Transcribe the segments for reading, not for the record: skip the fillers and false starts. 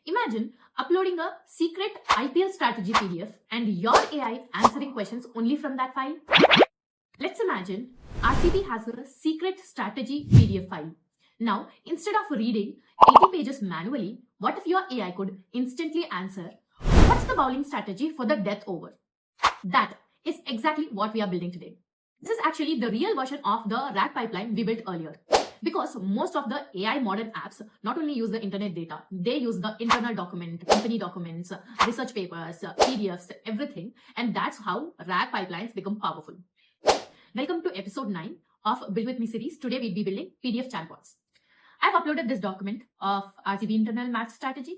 Imagine uploading a secret IPL strategy PDF and your AI answering questions only from that file. Let's imagine RCB has a secret strategy PDF file. Now, instead of reading 80 pages manually, what if your AI could instantly answer, what's the bowling strategy for the death over? That is exactly what we are building today. This is actually the real version of the RAG pipeline we built earlier. Because most of the AI modern apps not only use the internet data, they use the internal document, company documents, research papers, PDFs, everything. And that's how RAG pipelines become powerful. Welcome to episode 9 of Build With Me series. Today we'll be building PDF chatbots. I've uploaded this document of RCB internal math strategy.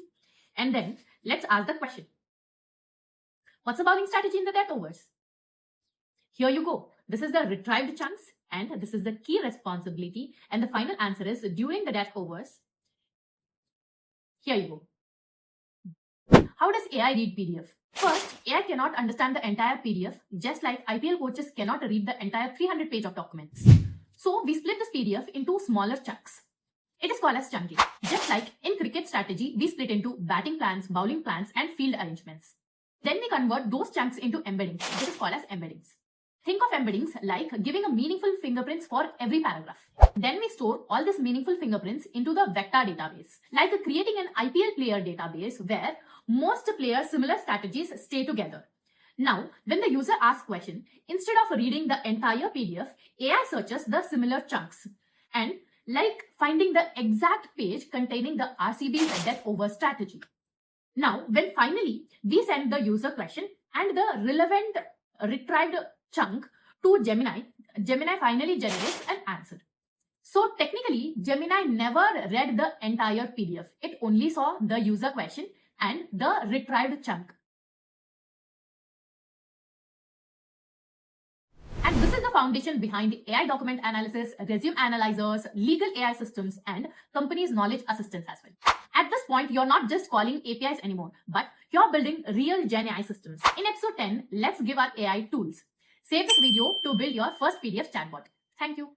And then let's ask the question. What's the bowling strategy in the death overs? Here you go. This is the retrieved chunks and this is the key responsibility. And the final answer is during the death overs. Here you go. How does AI read PDF? First, AI cannot understand the entire PDF, just like IPL coaches cannot read the entire 300 page of documents. So we split this PDF into smaller chunks. It is called as chunking. Just like in cricket strategy, we split into batting plans, bowling plans, and field arrangements. Then we convert those chunks into embeddings. This is called as embeddings. Think of embeddings like giving a meaningful fingerprints for every paragraph. Then we store all these meaningful fingerprints into the vector database, like creating an IPL player database where most players' similar strategies stay together. Now, when the user asks question, instead of reading the entire PDF, AI searches the similar chunks and like finding the exact page containing the RCB's death over strategy. Now, when finally we send the user question and the relevant retrieved chunk to Gemini, Gemini finally generates an answer. So technically, Gemini never read the entire PDF. It only saw the user question and the retrieved chunk. And this is the foundation behind AI document analysis, resume analyzers, legal AI systems, and companies' knowledge assistants as well. At this point, you're not just calling APIs anymore, but you're building real Gen AI systems. In episode 10, let's give our AI tools. Save this video to build your first PDF chatbot. Thank you.